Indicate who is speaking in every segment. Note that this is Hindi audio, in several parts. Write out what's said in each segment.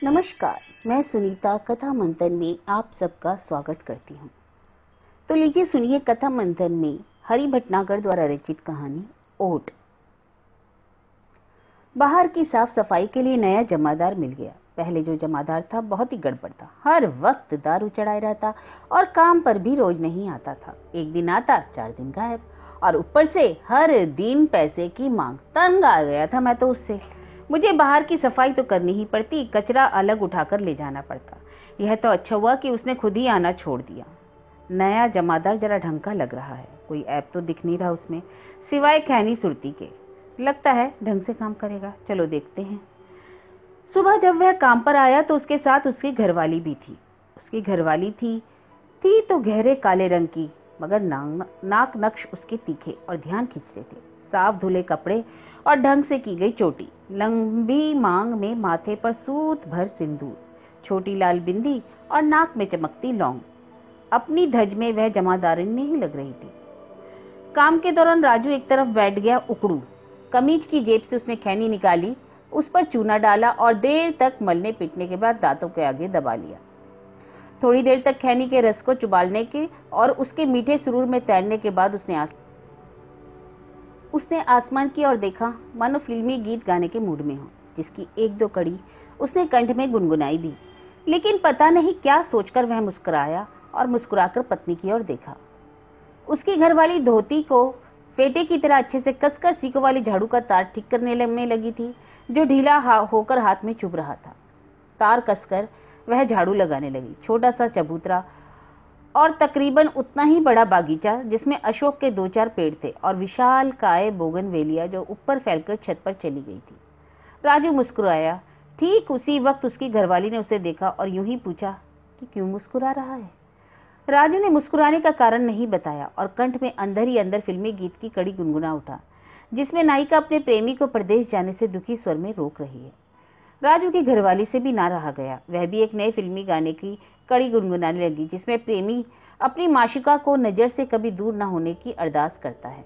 Speaker 1: नमस्कार, मैं सुनीता कथा मंथन में आप सबका स्वागत करती हूँ। तो लीजिए सुनिए कथा मंथन में हरि भटनागर द्वारा रचित कहानी ओट। बाहर की साफ सफाई के लिए नया जमादार मिल गया। पहले जो जमादार था बहुत ही गड़बड़ था, हर वक्त दारू चढ़ाए रहता और काम पर भी रोज नहीं आता था। एक दिन आता, 4 दिन गायब, और ऊपर से हर दिन पैसे की मांग। तंग आ गया था मैं तो उससे। मुझे बाहर की सफाई तो करनी ही पड़ती, कचरा अलग उठाकर ले जाना पड़ता। यह तो अच्छा हुआ कि उसने खुद ही आना छोड़ दिया। नया जमादार जरा ढंग का लग रहा है, कोई ऐप तो दिख नहीं रहा उसमें, सिवाय खैनी सुरती के। लगता है ढंग से काम करेगा, चलो देखते हैं। सुबह जब वह काम पर आया तो उसके साथ उसकी घरवाली भी थी। उसकी घरवाली थी तो गहरे काले रंग की, मगर नाक नक्श उसके तीखे और ध्यान खींचते थे। साफ धुले कपड़े और ढंग से की गई चोटी, लंबी मांग में माथे पर सूत भर सिंदूर, छोटी लाल बिंदी और नाक में चमकती लौंग। अपनी धज में वह जमादारिनी ही लग रही थी। काम के दौरान राजू एक तरफ बैठ गया उकड़ू। कमीज की जेब से उसने खैनी निकाली, उस पर चूना डाला और देर तक मलने पीटने के बाद दांतों के आगे दबा लिया। थोड़ी देर तक खैनी के रस को चुबालने के और उसके मीठे सुरूर में तैरने के बाद उसने आसमान की ओर देखा, मानो फिल्मी गीत गाने के मूड में हो, जिसकी 1-2 कड़ी उसने कंठ में गुनगुनाई भी। लेकिन पता नहीं क्या सोचकर वह मुस्कुराया और मुस्कुराकर पत्नी की ओर देखा। उसकी घरवाली धोती को फेटे की तरह अच्छे से कसकर सीकों वाली झाड़ू का तार ठीक करने में लगी थी, जो ढीला होकर हाथ में चुभ रहा था। तार कसकर वह झाड़ू लगाने लगी। छोटा सा चबूतरा और तकरीबन उतना ही बड़ा बागीचा, जिसमें अशोक के 2-4 पेड़ थे और विशाल काय बोगनवेलिया जो ऊपर फैलकर छत पर चली गई थी। राजू मुस्कुराया। ठीक उसी वक्त उसकी घरवाली ने उसे देखा और यूं ही पूछा कि क्यों मुस्कुरा रहा है। राजू ने मुस्कुराने का कारण नहीं बताया और कंठ में अंदर ही अंदर फिल्मी गीत की कड़ी गुनगुना उठा, जिसमें नायिका अपने प्रेमी को परदेश जाने से दुखी स्वर में रोक रही है। राजू की घरवाली से भी ना रहा गया, वह भी एक नए फिल्मी गाने की कड़ी गुनगुनाने लगी, जिसमें प्रेमी अपनी माशिका को नजर से कभी दूर न होने की अरदास करता है।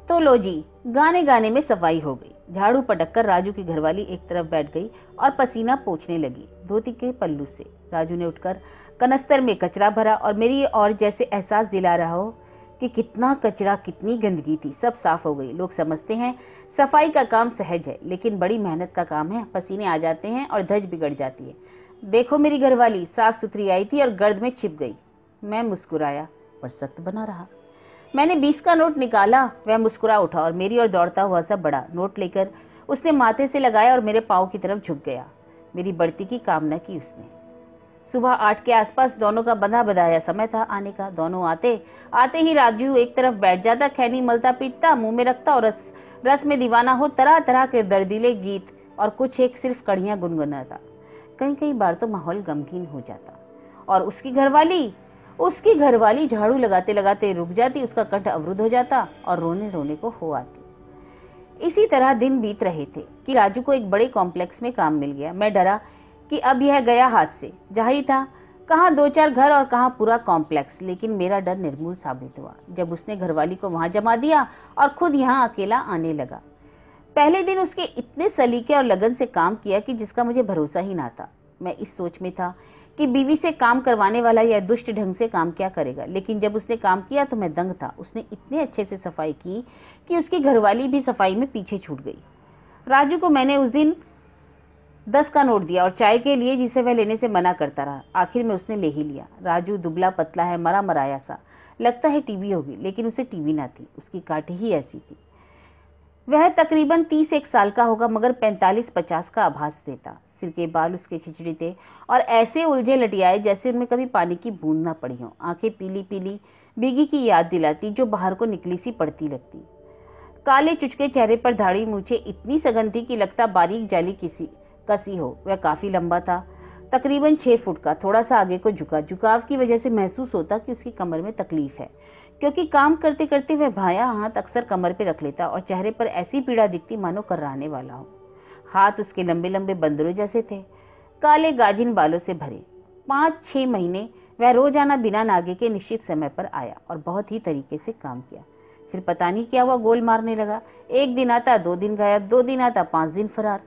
Speaker 1: तो लो जी, गाने गाने में सफाई हो गई। झाड़ू पटककर राजू की घरवाली एक तरफ बैठ गई और पसीना पोंछने लगी धोती के पल्लू से। राजू ने उठकर कनस्तर में कचरा भरा और मेरी ओर जैसे एहसास दिला रहा हो कि कितना कचरा, कितनी गंदगी थी, सब साफ हो गई। लोग समझते हैं सफाई का काम सहज है, लेकिन बड़ी मेहनत का काम है। पसीने आ जाते हैं और धज बिगड़ जाती है। देखो मेरी घरवाली साफ सुथरी आई थी और गर्द में छिप गई। मैं मुस्कुराया पर सख्त बना रहा। मैंने 20 का नोट निकाला। वह मुस्कुरा उठा और मेरी ओर दौड़ता हुआ सा बड़ा नोट लेकर उसने माथे से लगाया और मेरे पाँव की तरफ झुक गया। मेरी बढ़ती की कामना की उसने। सुबह 8 के आसपास दोनों का बंधा बधाया समय था आने का। दोनों आते ही राजू एक तरफ बैठ जाता, खैनी मलता पीटता, मुंह में रखता और रस में दीवाना हो तरह तरह के दर्दीले गीत और कुछ एक सिर्फ कड़ियां गुनगुनाता। कई बार तो माहौल गमगीन हो जाता और उसकी घरवाली झाड़ू लगाते लगाते रुक जाती, उसका कंठ अवरुद्ध हो जाता और रोने रोने को हो आती। इसी तरह दिन बीत रहे थे कि राजू को एक बड़े कॉम्प्लेक्स में काम मिल गया। मैं डरा कि अब यह गया हाथ से। जाहिर था कहाँ 2-4 घर और कहाँ पूरा कॉम्प्लेक्स, लेकिन मेरा डर निर्मूल साबित हुआ जब उसने घरवाली को वहां जमा दिया और खुद यहाँ अकेला आने लगा। पहले दिन उसके इतने सलीके और लगन से काम किया कि जिसका मुझे भरोसा ही ना था। मैं इस सोच में था कि बीवी से काम करवाने वाला यह दुष्ट ढंग से काम क्या करेगा, लेकिन जब उसने काम किया तो मैं दंग था। उसने इतने अच्छे से सफाई की कि उसकी घरवाली भी सफाई में पीछे छूट गई। राजू को मैंने उस दिन 10 का नोट दिया और चाय के लिए, जिसे वह लेने से मना करता रहा। आखिर में उसने ले ही लिया। राजू दुबला पतला है, मरा मराया सा, लगता है टीबी होगी, लेकिन उसे टीबी ना थी, उसकी काठी ही ऐसी थी। वह तकरीबन 31 साल का होगा, मगर 45-50 का आभास देता। सिर के बाल उसके खिचड़ी थे और ऐसे उलझे लटियाए जैसे उनमें कभी पानी की बूंद ना पड़ी हो। आंखें पीली पीली भीगी की याद दिलाती, जो बाहर को निकली सी पड़ती लगती। काले चुचके चेहरे पर दाढ़ी मूछे इतनी सघन थी कि लगता बारीक जाली कसी हो। वह काफी लंबा था, तकरीबन 6 फुट का, थोड़ा सा आगे को झुकाव की वजह से महसूस होता कि उसकी कमर में तकलीफ है, क्योंकि काम करते करते वह बायां हाथ अक्सर कमर पे रख लेता और चेहरे पर ऐसी पीड़ा दिखती मानो कर्राने वाला हो। हाथ उसके लंबे लंबे बंदरों जैसे थे, काले गाजिन बालों से भरे। 5-6 महीने वह रोजाना बिना नागे के निश्चित समय पर आया और बहुत ही तरीके से काम किया। फिर पता नहीं क्या हुआ, गोल मारने लगा। एक दिन आता, 2 दिन गायब, 2 दिन आता, 5 दिन फरार।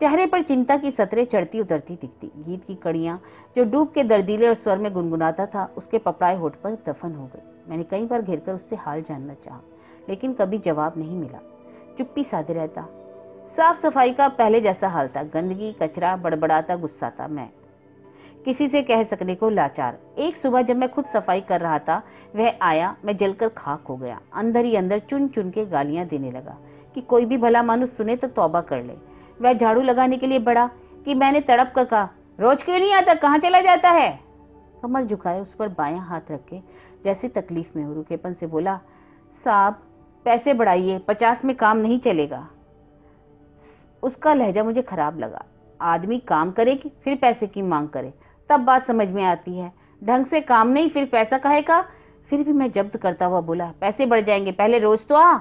Speaker 1: चेहरे पर चिंता की सतरें चढ़ती उतरती दिखती। गीत की कड़ियाँ जो डूब के दर्दीले और स्वर में गुनगुनाता था, उसके पपड़ाए होठ पर दफन हो गई। मैंने कई बार घेरकर उससे हाल जानना चाहा, लेकिन कभी जवाब नहीं मिला। चुप्पी साधे रहता। साफ सफाई का पहले जैसा हाल था। गंदगी, कचरा, बड़बड़ाता, गुस्साता मैं, किसी से कह सकने को लाचार। एक सुबह जब मैं खुद सफाई कर रहा था, वह आया। मैं जलकर खाक हो गया। अंदर ही अंदर चुन चुन के गालियां देने लगा कि कोई भी भला मानुस सुने तो तौबा कर ले। वह झाड़ू लगाने के लिए बढ़ा कि मैंने तड़प कर कहा, रोज क्यों नहीं आता, कहाँ चला जाता है? कमर झुकाए उस पर बायां हाथ रख के जैसी तकलीफ में हो, रुखेपन से बोला, साहब पैसे बढ़ाइए, 50 में काम नहीं चलेगा। उसका लहजा मुझे खराब लगा। आदमी काम करे कि फिर पैसे की मांग करे, तब बात समझ में आती है। ढंग से काम नहीं, फिर पैसा काहे का? फिर भी मैं जब्त करता हुआ बोला, पैसे बढ़ जाएंगे, पहले रोज तो आ।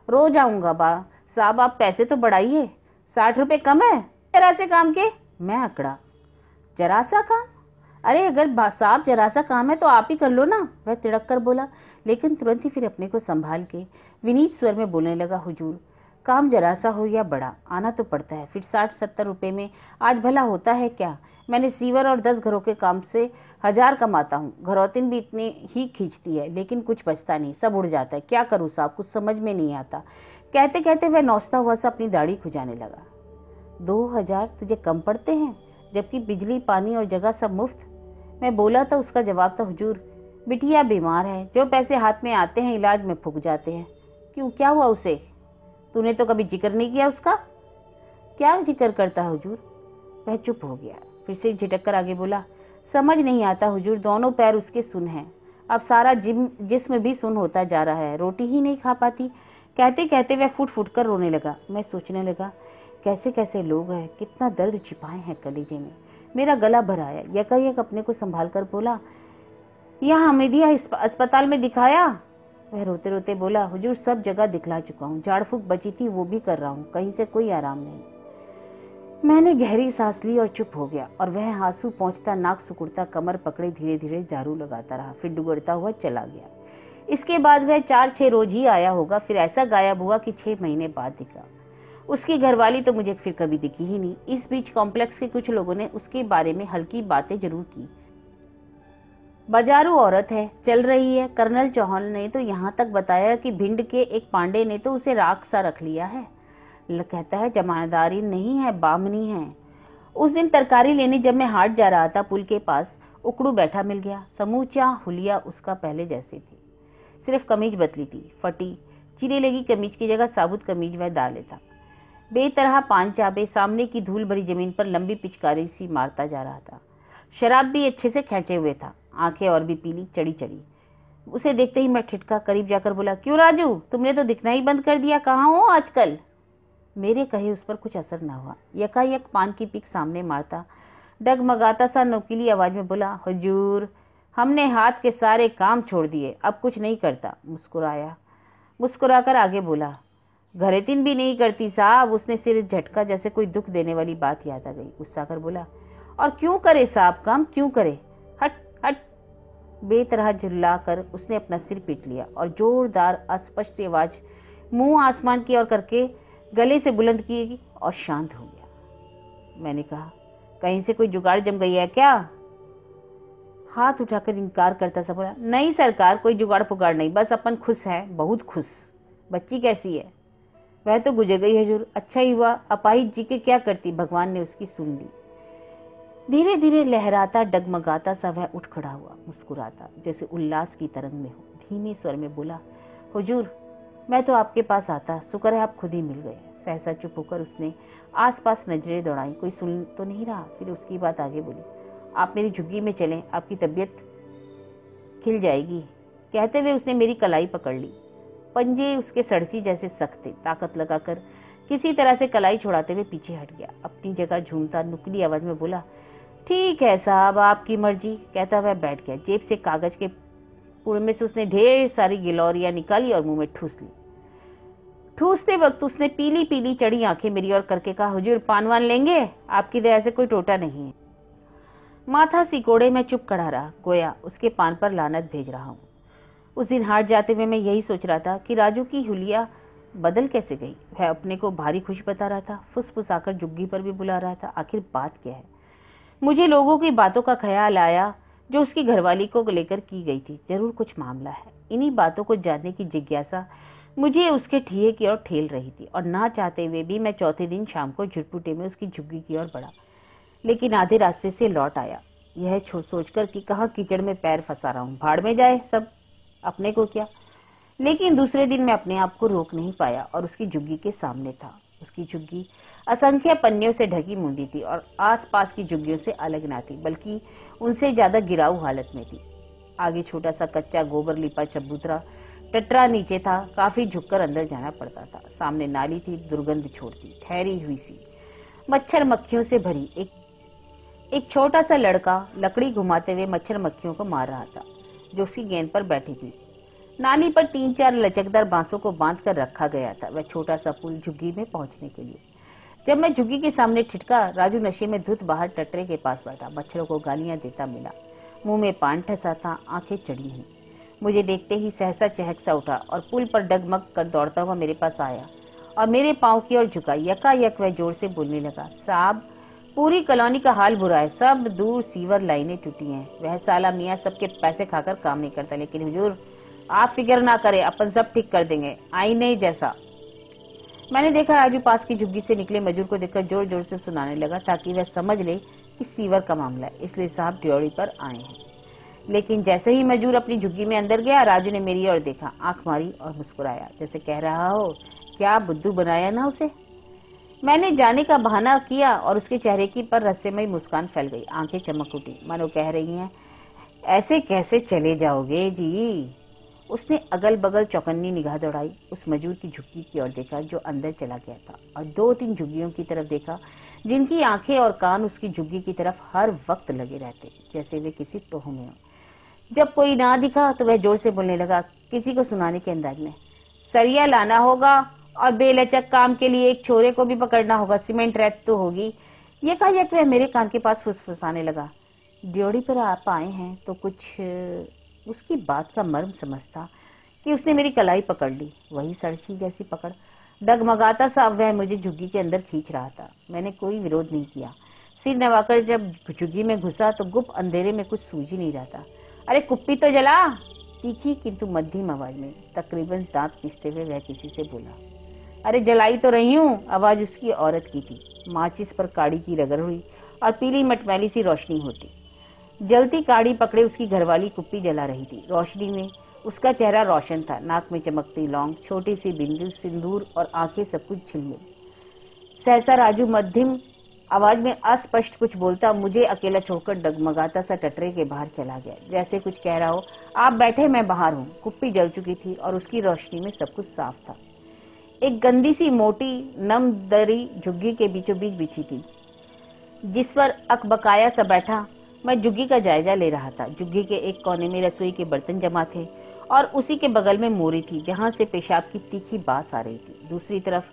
Speaker 1: रोज आऊंगा बा साहब, आप पैसे तो बढ़ाइए। 60 रुपए कम है जरा से काम के? मैं अकड़ा, जरा सा काम? अरे अगर साहब जरा सा काम है तो आप ही कर लो ना, वह तिड़क कर बोला। लेकिन तुरंत ही फिर अपने को संभाल के विनीत स्वर में बोलने लगा, हुजूर काम जरा सा हो या बड़ा, आना तो पड़ता है। फिर 60-70 रुपए में आज भला होता है क्या? मैंने सीवर और 10 घरों के काम से 1000 कमाता हूँ। घरौतीन भी इतनी ही खींचती है, लेकिन कुछ बचता नहीं, सब उड़ जाता है। क्या करूँ साहब, कुछ समझ में नहीं आता। कहते कहते वह नौचता हुआ सा अपनी दाढ़ी खुजाने लगा। 2000 तुझे कम पड़ते हैं, जबकि बिजली, पानी और जगह सब मुफ्त? मैं बोला था। उसका जवाब था, हुजूर बिटिया बीमार है, जो पैसे हाथ में आते हैं इलाज में फूक जाते हैं। क्यों, क्या हुआ उसे? तूने तो कभी जिक्र नहीं किया उसका। क्या जिक्र करता हुजूर? वह चुप हो गया। फिर से झिटक कर आगे बोला, समझ नहीं आता हुजूर, दोनों पैर उसके सुन हैं, अब सारा जिस्म भी सुन होता जा रहा है, रोटी ही नहीं खा पाती। कहते कहते वह फुट फुट कर रोने लगा। मैं सोचने लगा, कैसे कैसे लोग हैं, कितना दर्द छिपाए हैं कलेजे में। मेरा गला भर आया। यकायक अपने को संभाल कर बोला, यहाँ हमीदिया अस्पताल में दिखाया? वह रोते रोते बोला, हुजूर सब जगह दिखला चुका हूँ, झाड़ फूक बची थी वो भी कर रहा हूँ, कहीं से कोई आराम नहीं। मैंने गहरी सांस ली और चुप हो गया। और वह आंसू पहुँचता, नाक सुकुड़ता, कमर पकड़े धीरे धीरे झाड़ू लगाता रहा, फिर डुगड़ता हुआ चला गया। इसके बाद वह 4-6 रोज ही आया होगा, फिर ऐसा गायब हुआ कि 6 महीने बाद दिखा। उसकी घरवाली तो मुझे फिर कभी दिखी ही नहीं। इस बीच कॉम्प्लेक्स के कुछ लोगों ने उसके बारे में हल्की बातें जरूर की। बाजारू औरत है, चल रही है। कर्नल चौहान ने तो यहाँ तक बताया कि भिंड के एक पांडे ने तो उसे राख सा रख लिया है। कहता है जमादारी नहीं है, बामनी है। उस दिन तरकारी लेने जब मैं हाट जा रहा था, पुल के पास उकड़ू बैठा मिल गया। समूचा हुलिया उसका पहले जैसे थी, सिर्फ कमीज बदली थी, फटी चिरे लगी कमीज की जगह साबुत कमीज वह डाल लेता। बेतरह पान चाबे सामने की धूल भरी जमीन पर लंबी पिचकारी सी मारता जा रहा था। शराब भी अच्छे से खींचे हुए था, आंखें और भी पीली चढ़ी चढ़ी। उसे देखते ही मैं ठिठका, करीब जाकर बोला, क्यों राजू, तुमने तो दिखना ही बंद कर दिया, कहाँ हो आजकल? मेरे कहे उस पर कुछ असर न हुआ। यकायक पान की पिक सामने मारता, डगमगाता सा नुकीली आवाज में बोला, हुजूर हमने हाथ के सारे काम छोड़ दिए, अब कुछ नहीं करता। मुस्कुराया, मुस्कुराकर आगे बोला, घरेतीन भी नहीं करती साहब। उसने सिर झटका, जैसे कोई दुख देने वाली बात याद आ गई। गुस्सा कर बोला, और क्यों करे साहब काम, क्यों करे? हट हट। बेतरह झुल्ला कर उसने अपना सिर पीट लिया और जोरदार अस्पष्ट आवाज मुंह आसमान की ओर करके गले से बुलंद की और शांत हो गया। मैंने कहा, कहीं से कोई जुगाड़ जम गई है क्या? हाथ उठाकर इनकार करता सा बोला, नहीं सरकार, कोई जुगाड़ पुगाड़ नहीं, बस अपन खुश है, बहुत खुश। बच्ची कैसी है? वह तो गुजर गई हुजूर। अच्छा ही हुआ, अपाहिज जी के क्या करती, भगवान ने उसकी सुन ली। धीरे धीरे लहराता डगमगाता सा वह उठ खड़ा हुआ, मुस्कुराता जैसे उल्लास की तरंग में हो। धीमे स्वर में बोला, हुजूर मैं तो आपके पास आता, शुक्र है आप खुद ही मिल गए। सहसा चुप होकर उसने आसपास नजरें दौड़ाई, कोई सुन तो नहीं रहा। फिर उसकी बात आगे बोली, आप मेरी झुग्गी में चलें, आपकी तबीयत खिल जाएगी। कहते हुए उसने मेरी कलाई पकड़ ली। पंजे उसके सड़सी जैसे सख्त थे। ताकत लगाकर किसी तरह से कलाई छुड़ाते हुए पीछे हट गया। अपनी जगह झूमता नुकीली आवाज में बोला, ठीक है साहब, आपकी मर्जी। कहता हुआ बैठ गया। जेब से कागज के पुड़ में से उसने ढेर सारी गिलौरियां निकाली और मुंह में ठूस ली। ठूसते वक्त उसने पीली पीली चढ़ी आंखें मेरी ओर करके कहा, हुजूर पानवान लेंगे? आपकी दया से कोई टोटा नहीं है। माथा सिकोड़े में चुप खड़ा रहा, गोया उसके पान पर लानत भेज रहा हूँ। उस दिन हाट जाते हुए मैं यही सोच रहा था कि राजू की हुलिया बदल कैसे गई? वह अपने को भारी खुश बता रहा था, फुसफुसाकर जुग्गी पर भी बुला रहा था। आखिर बात क्या है? मुझे लोगों की बातों का ख्याल आया जो उसकी घरवाली को लेकर की गई थी। जरूर कुछ मामला है। इन्हीं बातों को जानने की जिज्ञासा मुझे उसके ठिये की ओर ठेल रही थी और ना चाहते हुए भी मैं चौथे दिन शाम को झुटपुटे में उसकी झुग्गी की ओर बढ़ा, लेकिन आधे रास्ते से लौट आया, यह सोचकर कि कहाँ कीचड़ में पैर फंसा रहा हूँ, भाड़ में जाए सब, अपने को क्या। लेकिन दूसरे दिन मैं अपने आप को रोक नहीं पाया और उसकी झुग्गी के सामने था। उसकी झुग्गी असंख्य पन्नियों से ढकी मुंदी थी और आसपास की झुग्गियों से अलग ना थी, बल्कि उनसे ज्यादा गिराऊ हालत में थी। आगे छोटा सा कच्चा गोबर लिपा चबूतरा टटरा नीचे था, काफी झुककर अंदर जाना पड़ता था। सामने नाली थी, दुर्गंध छोड़ती, ठहरी हुई सी, मच्छर मक्खियों से भरी। एक छोटा सा लड़का लकड़ी घुमाते हुए मच्छर मक्खियों को मार रहा था, जो उसकी गेंद पर बैठी थी। नाली पर 3-4 लचकदार बांसों को बांध कर रखा गया था, वह छोटा सा पुल झुग्गी में पहुंचने के लिए। जब मैं झुग्गी के सामने ठिठका, राजू नशे में धुत बाहर टटरे के पास बैठा, मच्छरों को गालियां देता मिला, मुंह में पान ठसा था, आंखें चढ़ी हुई। मुझे देखते ही सहसा चहक सा उठा और पुल पर डगमग कर दौड़ता हुआ मेरे पास आया और मेरे पांव की ओर झुका। यकायक वह जोर से बोलने लगा, साहब, पूरी कॉलोनी का हाल बुरा है, सब दूर सीवर लाइनें टूटी हैं। वह साला मियाँ सबके पैसे खाकर काम नहीं करता, लेकिन हुजूर आप फिक्र ना करें, अपन सब ठीक कर देंगे, आईने जैसा। मैंने देखा राजू पास की झुग्गी से निकले मजूर को देखकर जोर जोर से सुनाने लगा, ताकि वह समझ ले कि सीवर का मामला है, इसलिए साहब ड्योढ़ी पर आए हैं। लेकिन जैसे ही मजूर अपनी झुग्गी में अंदर गया, राजू ने मेरी ओर देखा, आंख मारी और मुस्कुराया, जैसे कह रहा हो क्या बुद्धू बनाया ना उसे। मैंने जाने का बहाना किया और उसके चेहरे की पर रहस्यमयी मुस्कान फैल गई, आंखें चमक उठी, मानो कह रही हैं, ऐसे कैसे चले जाओगे जी। उसने अगल बगल चौकन्नी निगाह दौड़ाई, उस मजूर की झुग्गी की ओर देखा जो अंदर चला गया था, और 2-3 झुग्गियों की तरफ देखा जिनकी आंखें और कान उसकी झुग्गी की तरफ हर वक्त लगे रहते, जैसे वे किसी टोह में हो। जब कोई ना दिखा तो वह जोर से बोलने लगा, किसी को सुनाने के अंदाज में, सरिया लाना होगा और बेलचक काम के लिए एक छोरे को भी पकड़ना होगा, सीमेंट रेत तो होगी। ये कहा यह वह मेरे कान के पास फुसफुसाने लगा, ड्योढ़ी पर आप आए हैं तो कुछ। उसकी बात का मर्म समझता कि उसने मेरी कलाई पकड़ ली, वही सड़सी जैसी पकड़। डगमगाता सा वह मुझे झुग्गी के अंदर खींच रहा था। मैंने कोई विरोध नहीं किया, सिर नवाकर जब झुग्गी में घुसा तो गुप्त अंधेरे में कुछ सूझ ही नहीं रहा था। अरे कुप्पी तो जला, तीखी किंतु मध्यम आवाज में, तकरीबन दांत पीसते हुए वह किसी से बोला। अरे जलाई तो रही हूँ, आवाज उसकी औरत की थी। माचिस पर काड़ी की रगड़ हुई और पीली मटमैली सी रोशनी होती। जलती काड़ी पकड़े उसकी घरवाली कुप्पी जला रही थी। रोशनी में उसका चेहरा रोशन था, नाक में चमकती लौंग, छोटी सी बिंदी, सिंदूर और आंखें सब कुछ झिलमिल। सहसा राजू मध्यम आवाज में अस्पष्ट कुछ बोलता मुझे अकेला छोड़कर डगमगाता सा टटरे के बाहर चला गया, जैसे कुछ कह रहा हो, आप बैठे मैं बाहर हूँ। कुप्पी जल चुकी थी और उसकी रोशनी में सब कुछ साफ था। एक गंदी सी मोटी नम दरी झुग्गी के बीचों बीच बिछी थी, जिस पर अकबकाया सा बैठा मैं झुग्गी का जायजा ले रहा था। झुग्गी के एक कोने में रसोई के बर्तन जमा थे और उसी के बगल में मोरी थी, जहां से पेशाब की तीखी बास आ रही थी। दूसरी तरफ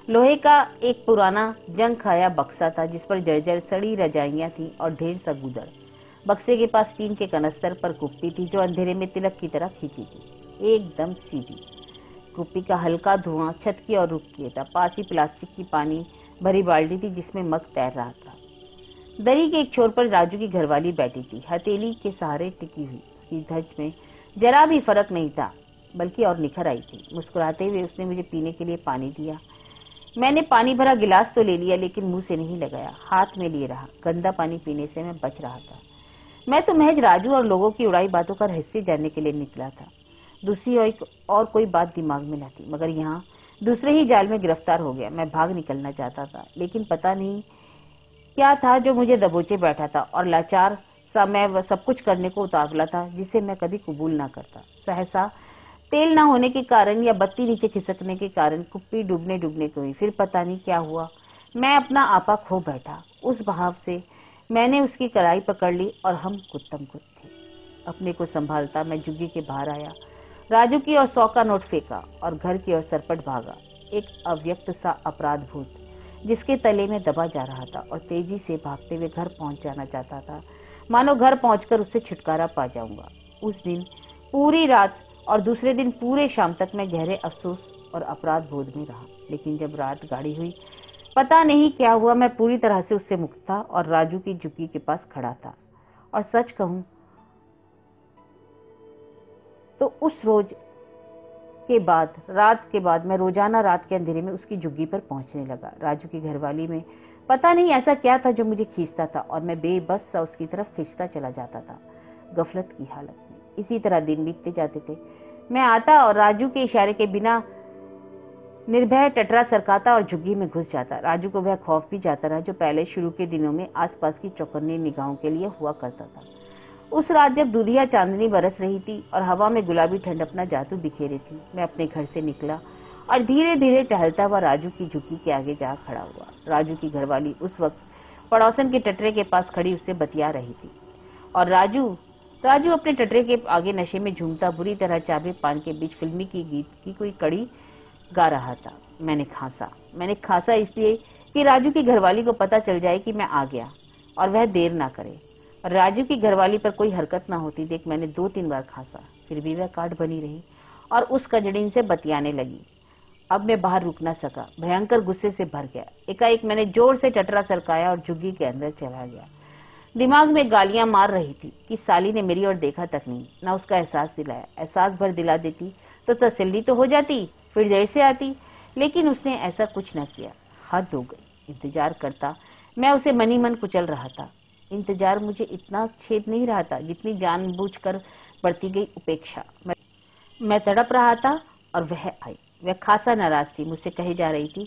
Speaker 1: लोहे का एक पुराना जंग खाया बक्सा था, जिस पर जर्जर सड़ी रजाइयां थी और ढेर सा गूदड़। बक्से के पास टीन के कनस्तर पर कुप्पी थी, जो अंधेरे में तिलक की तरह खींची थी, एकदम सीधी। कुप्पी का हल्का धुआं छत की ओर रुख किया था। पास ही प्लास्टिक की पानी भरी बाल्टी थी, जिसमें मग तैर रहा था। दरी के एक छोर पर राजू की घरवाली बैठी थी, हथेली के सहारे टिकी हुई। उसकी धज में जरा भी फर्क नहीं था, बल्कि और निखर आई थी। मुस्कुराते हुए उसने मुझे पीने के लिए पानी दिया। मैंने पानी भरा गिलास तो ले लिया, लेकिन मुंह से नहीं लगाया, हाथ में लिए रहा। गंदा पानी पीने से मैं बच रहा था। मैं तो महज राजू और लोगों की उड़ाई बातों का रहस्य जानने के लिए निकला था। दूसरी और कोई बात दिमाग में न थी, मगर यहाँ दूसरे ही जाल में गिरफ्तार हो गया। मैं भाग निकलना चाहता था, लेकिन पता नहीं क्या था जो मुझे दबोचे बैठा था, और लाचार सा मैं सब कुछ करने को उतावला था जिसे मैं कभी कबूल ना करता। सहसा तेल ना होने के कारण या बत्ती नीचे खिसकने के कारण कुप्पी डूबने डूबने को हुई। फिर पता नहीं क्या हुआ, मैं अपना आपा खो बैठा। उस बहाव से मैंने उसकी कलाई पकड़ ली और हम कुत्तम कुत थे। अपने को संभालता मैं झुग्गी के बाहर आया, राजू की ओर 100 का नोट फेंका और घर की ओर सरपट भागा। एक अव्यक्त सा अपराध भूत जिसके तले में दबा जा रहा था और तेजी से भागते हुए घर पहुंच जाना चाहता था, मानो घर पहुंचकर उससे छुटकारा पा जाऊंगा। उस दिन पूरी रात और दूसरे दिन पूरे शाम तक मैं गहरे अफसोस और अपराध बोध में रहा। लेकिन जब रात गाढ़ी हुई, पता नहीं क्या हुआ, मैं पूरी तरह से उससे मुक्त था और राजू की झुग्गी के पास खड़ा था। और सच कहूं तो उस रोज रात के बाद मैं रोजाना रात के अंधेरे में उसकी झुग्गी पर पहुंचने लगा। राजू की घरवाली में पता नहीं ऐसा क्या था जो मुझे खींचता था और मैं बेबस सा उसकी तरफ खींचता चला जाता था, गफलत की हालत में। इसी तरह दिन बीतते जाते थे। मैं आता और राजू के इशारे के बिना निर्भय टटरा सरकाता और झुग्गी में घुस जाता। राजू को वह खौफ भी जाता रहा जो पहले शुरू के दिनों में आसपास की चौकन्नी निगाहों के लिए हुआ करता था। उस रात जब दूधिया चांदनी बरस रही थी और हवा में गुलाबी ठंड अपना जादू बिखेरे थी, मैं अपने घर से निकला और धीरे धीरे टहलता हुआ राजू की झुग्गी के आगे जा खड़ा हुआ। राजू की घरवाली उस वक्त पड़ोसन के टटरे के पास खड़ी उससे बतिया रही थी और राजू अपने टटरे के आगे नशे में झूमता बुरी तरह चाबे पान के बीच फिल्मी की गीत की कोई कड़ी गा रहा था। मैंने खांसा इसलिए कि राजू की घरवाली को पता चल जाए कि मैं आ गया और वह देर ना करे। राजू की घरवाली पर कोई हरकत ना होती देख मैंने 2-3 बार खांसा, फिर भी वह काट बनी रही और उस कजड़ीन से बतियाने लगी। अब मैं बाहर रुक ना सका, भयंकर गुस्से से भर गया। एकाएक मैंने जोर से टटरा सरकाया और झुग्गी के अंदर चला गया। दिमाग में गालियां मार रही थी कि साली ने मेरी ओर देखा तक नहीं, ना उसका एहसास दिलाया। एहसास भर दिला देती तो तसल्ली तो हो जाती, फिर देर से आती, लेकिन उसने ऐसा कुछ न किया। हद हो गई। इंतजार करता मैं उसे मनी मन कुचल रहा था। इंतजार मुझे इतना छेद नहीं रहा था जितनी जानबूझकर बढ़ती गई उपेक्षा। मैं तड़प रहा था और वह आई। वह खासा नाराज थी, मुझसे कहे जा रही थी,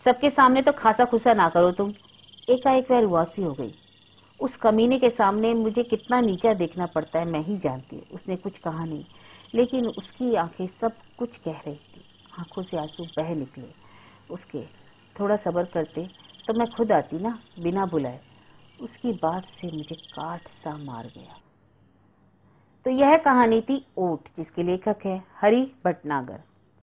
Speaker 1: सबके सामने तो खासा खुसा ना करो तुम। एकाएक वह रुआसी हो गई। उस कमीने के सामने मुझे कितना नीचा देखना पड़ता है मैं ही जानती हूँ। उसने कुछ कहा नहीं, लेकिन उसकी आंखें सब कुछ कह रही थी। आंखों से आंसू बह निकले उसके। थोड़ा सब्र करते तो मैं खुद आती ना, बिना बुलाए। उसकी बात से मुझे काट सा मार गया। तो यह कहानी थी ओट, जिसके लेखक हैं हरि भटनागर।